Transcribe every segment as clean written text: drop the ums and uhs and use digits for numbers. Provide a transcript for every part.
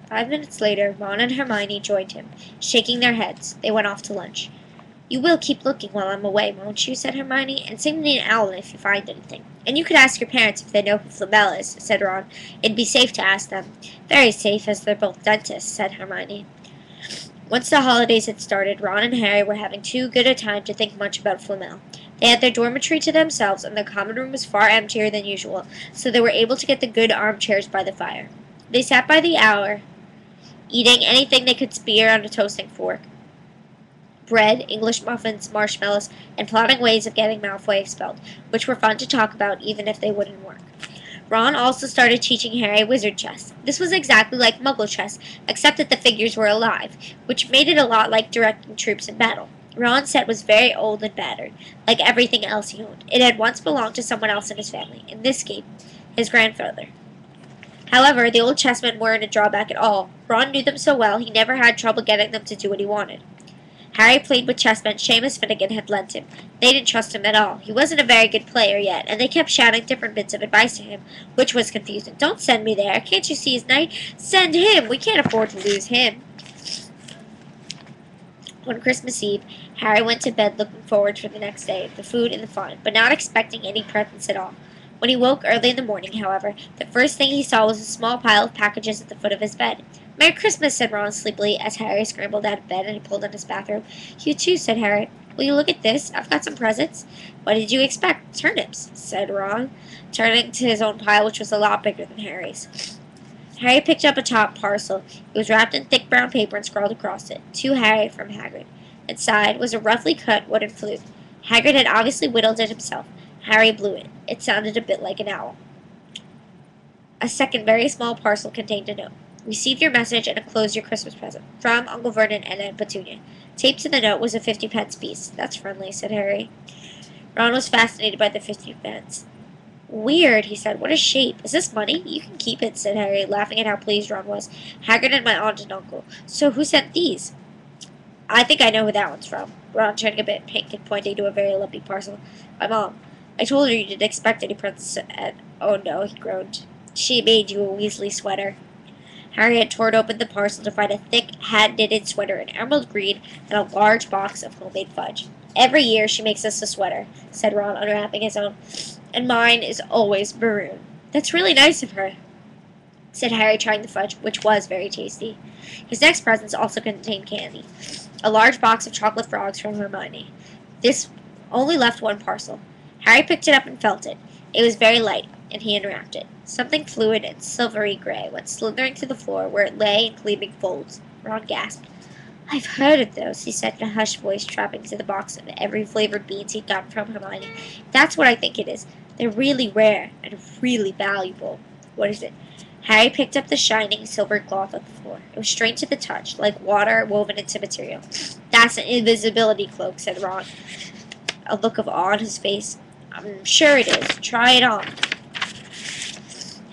5 minutes later, Ron and Hermione joined him, shaking their heads. They went off to lunch. "You will keep looking while I'm away, won't you?" said Hermione, "and sing me an owl if you find anything. And you could ask your parents if they know who Flamel is," said Ron. "It'd be safe to ask them." "Very safe, as they're both dentists," said Hermione. Once the holidays had started, Ron and Harry were having too good a time to think much about Flamel. They had their dormitory to themselves, and the common room was far emptier than usual, so they were able to get the good armchairs by the fire. They sat by the hour, eating anything they could spear on a toasting fork. Bread, English muffins, marshmallows, and plotting ways of getting Malfoy expelled, which were fun to talk about even if they wouldn't work. Ron also started teaching Harry wizard chess. This was exactly like Muggle chess, except that the figures were alive, which made it a lot like directing troops in battle. Ron's set was very old and battered, like everything else he owned. It had once belonged to someone else in his family, in this case, his grandfather. However, the old chessmen weren't a drawback at all. Ron knew them so well, he never had trouble getting them to do what he wanted. Harry played with chessmen Seamus Finnegan had lent him. They didn't trust him at all. He wasn't a very good player yet, and they kept shouting different bits of advice to him, which was confusing. "Don't send me there. Can't you see his knight? Send him. We can't afford to lose him." On Christmas Eve, Harry went to bed looking forward to the next day, the food and the fun, but not expecting any presents at all. When he woke early in the morning, however, the first thing he saw was a small pile of packages at the foot of his bed. "Merry Christmas," said Ron sleepily as Harry scrambled out of bed and he pulled on his bathrobe. "You too," said Harry. "Will you look at this? I've got some presents." "What did you expect? Turnips," said Ron, turning to his own pile, which was a lot bigger than Harry's. Harry picked up a top parcel. It was wrapped in thick brown paper and scrawled across it, "To Harry from Hagrid." Inside was a roughly cut wooden flute. Hagrid had obviously whittled it himself. Harry blew it. It sounded a bit like an owl. A second very small parcel contained a note. "Receive your message and enclose your Christmas present. From Uncle Vernon and Aunt Petunia." Taped to the note was a 50-pence piece. "That's friendly," said Harry. Ron was fascinated by the 50 pence. "Weird," he said. "What a shape. Is this money?" "You can keep it," said Harry, laughing at how pleased Ron was. "Hagrid and my aunt and uncle. So who sent these?" "I think I know who that one's from." Ron turned a bit pink and pointing to a very lumpy parcel. "My mom. I told her you didn't expect any presents and oh no," he groaned. "She made you a Weasley sweater." Harry had torn open the parcel to find a thick, hand-knitted sweater in emerald green and a large box of homemade fudge. "Every year she makes us a sweater," said Ron, unwrapping his own. "And mine is always maroon." "That's really nice of her," said Harry, trying the fudge, which was very tasty. His next presents also contained candy. A large box of chocolate frogs from Hermione. This only left one parcel. Harry picked it up and felt it. It was very light, and he unwrapped it. Something fluid and silvery gray went slithering to the floor where it lay in gleaming folds. Ron gasped. "I've heard of those," he said in a hushed voice, dropping into the box of every flavored beans he'd gotten from Hermione. "That's what I think it is. They're really rare and really valuable." "What is it?" Harry picked up the shining silver cloth on the floor. It was strange to the touch, like water woven into material. "That's an invisibility cloak," said Ron, a look of awe on his face. "I'm sure it is. Try it on."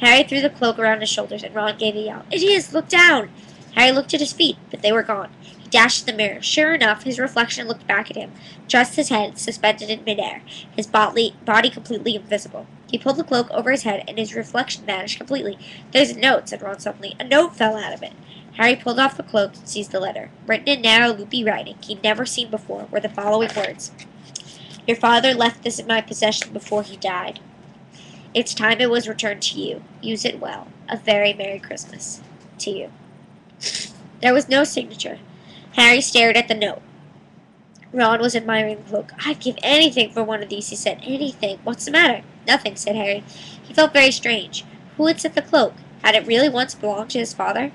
Harry threw the cloak around his shoulders, and Ron gave a yell. "It is! Look down!" Harry looked at his feet, but they were gone. He dashed to the mirror. Sure enough, his reflection looked back at him, just his head suspended in midair, his body completely invisible. He pulled the cloak over his head, and his reflection vanished completely. "There's a note," said Ron suddenly. A note fell out of it. Harry pulled off the cloak and seized the letter. Written in narrow, loopy writing he'd never seen before were the following words. "Your father left this in my possession before he died. It's time it was returned to you. Use it well. A very Merry Christmas. To you." There was no signature. Harry stared at the note. Ron was admiring the cloak. "I'd give anything for one of these," he said. "Anything. What's the matter?" "Nothing," said Harry. He felt very strange. Who had sent the cloak? Had it really once belonged to his father?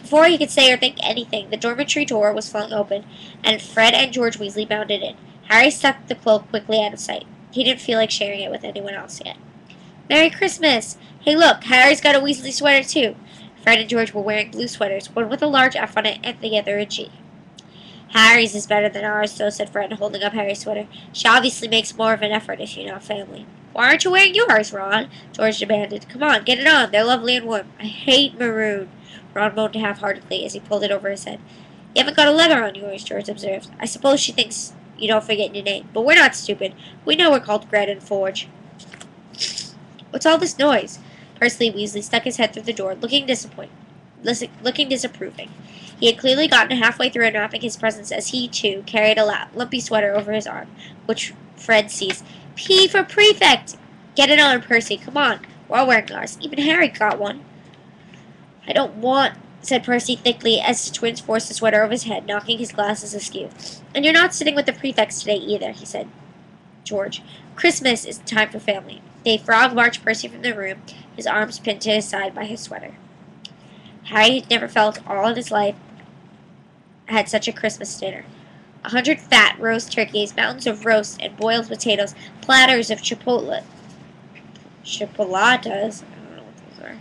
Before he could say or think anything, the dormitory door was flung open, and Fred and George Weasley bounded in. Harry stuck the cloak quickly out of sight. He didn't feel like sharing it with anyone else yet. "Merry Christmas! Hey, look, Harry's got a Weasley sweater, too." Fred and George were wearing blue sweaters, one with a large F on it and the other a G. "Harry's is better than ours, though," said Fred, holding up Harry's sweater. "She obviously makes more of an effort if you're not family." "Why aren't you wearing yours, Ron?" George demanded. "Come on, get it on. They're lovely and warm." "I hate maroon," Ron moaned half-heartedly as he pulled it over his head. "You haven't got a leather on yours," George observed. "I suppose she thinks you don't forget your name. But we're not stupid. We know we're called Gred and Forge." "What's all this noise?" Percy Weasley stuck his head through the door, looking disappointed. looking disapproving. He had clearly gotten halfway through unwrapping his presents as he, too, carried a lumpy sweater over his arm, which Fred seized. P for prefect! Get it on, Percy. Come on. We're all wearing ours. Even Harry got one. I don't want, said Percy thickly as the twins forced the sweater over his head, knocking his glasses askew. And you're not sitting with the prefects today either, he said. George. Christmas is the time for family. They frog marched Percy from the room, his arms pinned to his side by his sweater. Harry had never felt all in his life had such a Christmas dinner. 100 fat roast turkeys, mountains of roast and boiled potatoes, platters of chipolatas, I don't know what those are,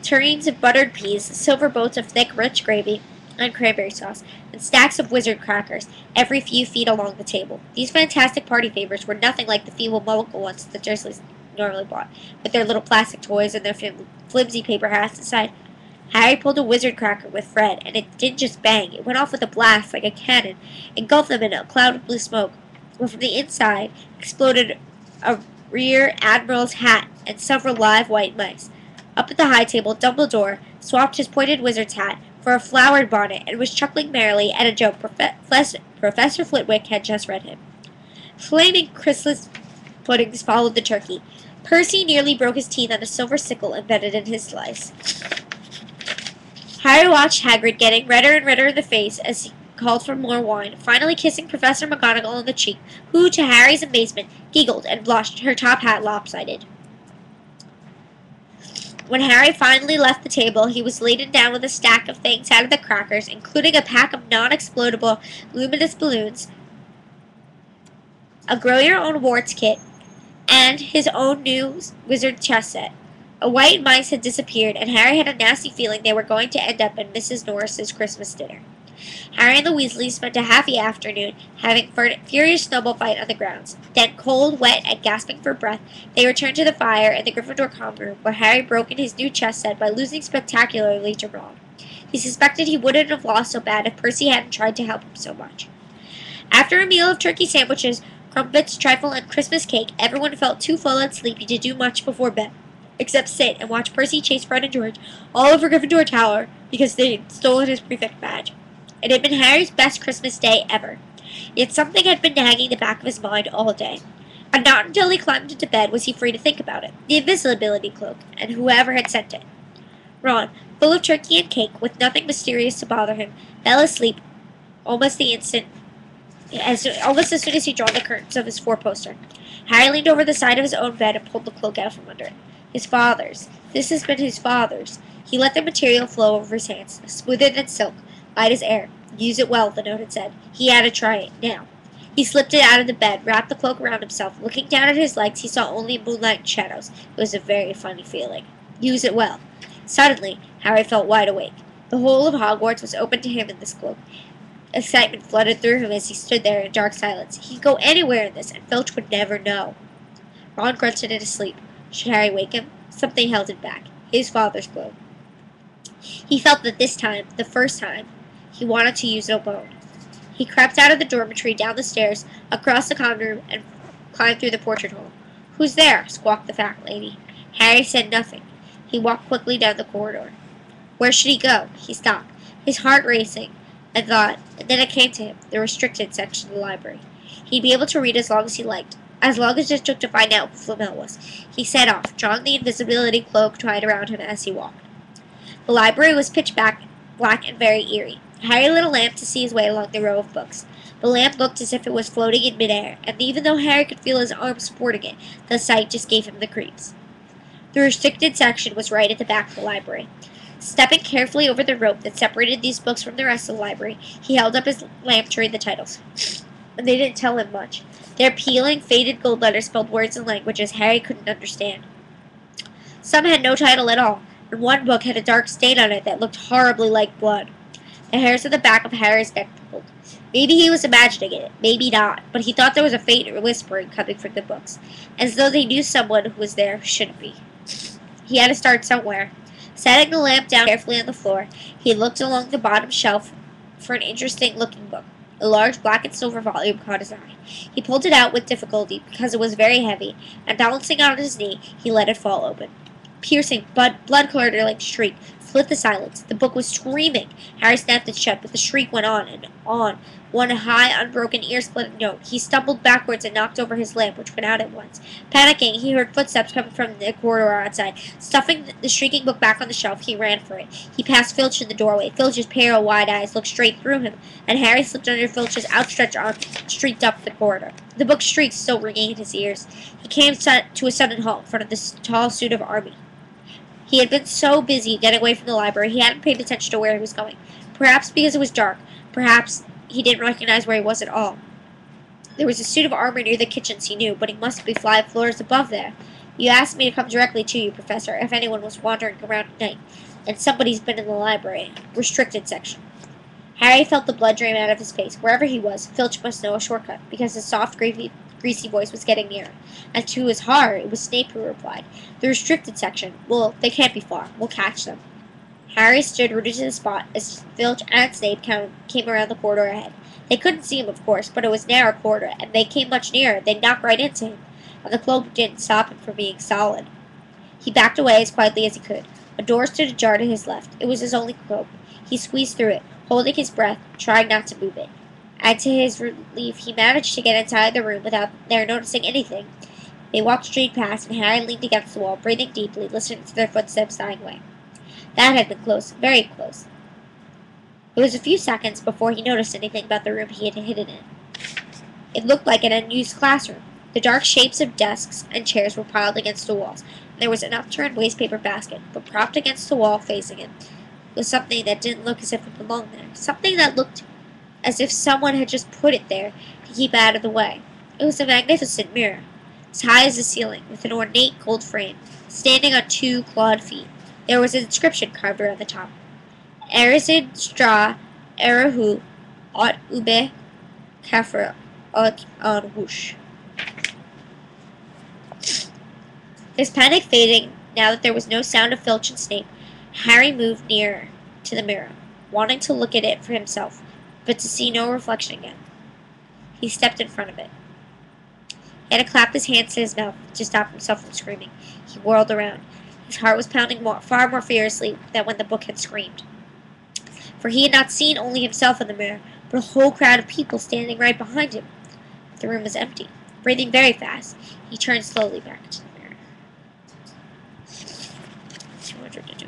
tureens of buttered peas, silver boats of thick, rich gravy and cranberry sauce, and stacks of wizard crackers every few feet along the table. These fantastic party favors were nothing like the feeble muckle ones that Dursleys normally bought, with their little plastic toys and their flimsy paper hats inside. Harry pulled a wizard cracker with Fred, and it didn't just bang. It went off with a blast like a cannon, engulfed them in a cloud of blue smoke. But from the inside exploded a rear admiral's hat and several live white mice. Up at the high table, Dumbledore swapped his pointed wizard's hat for a flowered bonnet and was chuckling merrily at a joke Professor Flitwick had just read him. Flaming Christmas puddings followed the turkey. Percy nearly broke his teeth on a silver sickle embedded in his slice. Harry watched Hagrid getting redder and redder in the face as he called for more wine, finally kissing Professor McGonagall on the cheek, who, to Harry's amazement, giggled and blushed, her top hat lopsided. When Harry finally left the table, he was laden down with a stack of things out of the crackers, including a pack of non-explodable luminous balloons, a grow-your-own warts kit, and his own new wizard chess set. A white mice had disappeared, and Harry had a nasty feeling they were going to end up in Mrs. Norris's Christmas dinner. Harry and the Weasleys spent a happy afternoon having a furious snowball fight on the grounds. Then, cold, wet, and gasping for breath, they returned to the fire in the Gryffindor common room, where Harry broke in his new chess set by losing spectacularly to Ron. He suspected he wouldn't have lost so bad if Percy hadn't tried to help him so much. After a meal of turkey sandwiches, crumpets, trifle, and Christmas cake, everyone felt too full and sleepy to do much before bed, except sit and watch Percy chase Fred and George all over Gryffindor Tower because they'd stolen his prefect badge. It had been Harry's best Christmas day ever, yet something had been nagging the back of his mind all day. And not until he climbed into bed was he free to think about it, the invisibility cloak, and whoever had sent it. Ron, full of turkey and cake, with nothing mysterious to bother him, fell asleep almost as soon as he drawn the curtains of his four-poster. Harry leaned over the side of his own bed and pulled the cloak out from under it. His father's. This has been his father's. He let the material flow over his hands, smoother than silk, light as air. Use it well, the note had said. He had to try it, now. He slipped it out of the bed, wrapped the cloak around himself. Looking down at his legs, he saw only moonlight and shadows. It was a very funny feeling. Use it well. Suddenly, Harry felt wide awake. The whole of Hogwarts was open to him in this cloak. Excitement flooded through him as he stood there in dark silence. He could go anywhere in this, and Filch would never know. Ron grunted in his sleep. Should Harry wake him? Something held him back. His father's cloak. He felt that this time, the first time, he wanted to use it alone. He crept out of the dormitory, down the stairs, across the common room, and climbed through the portrait hole. Who's there? Squawked the fat lady. Harry said nothing. He walked quickly down the corridor. Where should he go? He stopped, his heart racing, and thought, and then it came to him, the restricted section of the library. He'd be able to read as long as he liked, as long as it took to find out who Flamel was. He set off, drawing the invisibility cloak tied around him as he walked. The library was pitch black and very eerie. Harry lit a lamp to see his way along the row of books. The lamp looked as if it was floating in midair, and even though Harry could feel his arms supporting it, the sight just gave him the creeps. The restricted section was right at the back of the library. Stepping carefully over the rope that separated these books from the rest of the library, he held up his lamp to read the titles. And they didn't tell him much. Their peeling, faded gold letters spelled words and languages Harry couldn't understand. Some had no title at all, and one book had a dark stain on it that looked horribly like blood. The hairs at the back of Harry's neck pulled. Maybe he was imagining it, maybe not, but he thought there was a faint whispering coming from the books, as though they knew someone who was there who shouldn't be. He had to start somewhere. Setting the lamp down carefully on the floor, he looked along the bottom shelf for an interesting-looking book. A large black and silver volume caught his eye. He pulled it out with difficulty because it was very heavy, and balancing on his knee, he let it fall open. Piercing, blood-curdling shriek split the silence. The book was screaming. Harry snapped it shut, but the shriek went on and on. One high, unbroken, ear-splitting note. He stumbled backwards and knocked over his lamp, which went out at once. Panicking, he heard footsteps coming from the corridor outside. Stuffing the shrieking book back on the shelf, he ran for it. He passed Filch in the doorway. Filch's pale, wide eyes looked straight through him, and Harry slipped under Filch's outstretched arm and streaked up the corridor. The book's shrieks still ringing in his ears. He came to a sudden halt in front of the tall suit of army. He had been so busy getting away from the library, he hadn't paid attention to where he was going. Perhaps because it was dark. Perhaps he didn't recognize where he was at all. There was a suit of armor near the kitchens, he knew, but he must be 5 floors above there. You asked me to come directly to you, Professor, if anyone was wandering around at night, and somebody's been in the library. Restricted section. Harry felt the blood drain out of his face. Wherever he was, Filch must know a shortcut, because his soft, greasy voice was getting nearer. And to his horror, it was Snape who replied. The restricted section. Well, they can't be far. We'll catch them. Harry stood rooted to the spot as Filch and Snape came around the corridor ahead. They couldn't see him, of course, but it was a narrow corridor, and they came much nearer. They'd knock right into him, and the cloak didn't stop him from being solid. He backed away as quietly as he could. A door stood ajar to his left. It was his only cloak. He squeezed through it, holding his breath, trying not to move it. And to his relief, he managed to get inside the room without their noticing anything. They walked straight past, and Harry leaned against the wall, breathing deeply, listening to their footsteps dying away. That had been close, very close. It was a few seconds before he noticed anything about the room he had hidden in. It looked like an unused classroom. The dark shapes of desks and chairs were piled against the walls, and there was an upturned wastepaper basket, but propped against the wall facing him was something that didn't look as if it belonged there. Something that looked as if someone had just put it there to keep out of the way. It was a magnificent mirror, as high as the ceiling, with an ornate gold frame, standing on 2 clawed feet. There was an inscription carved around the top. Erisid stra erahu ot ube kafra ot on whoosh. His panic fading now that there was no sound of Filch and Snape, Harry moved nearer to the mirror, wanting to look at it for himself, but to see no reflection again. He stepped in front of it. He had to clap his hands to his mouth to stop himself from screaming. He whirled around. His heart was pounding far more furiously than when the book had screamed. For he had not seen only himself in the mirror, but a whole crowd of people standing right behind him. The room was empty. Breathing very fast, he turned slowly back to the mirror. 200 to do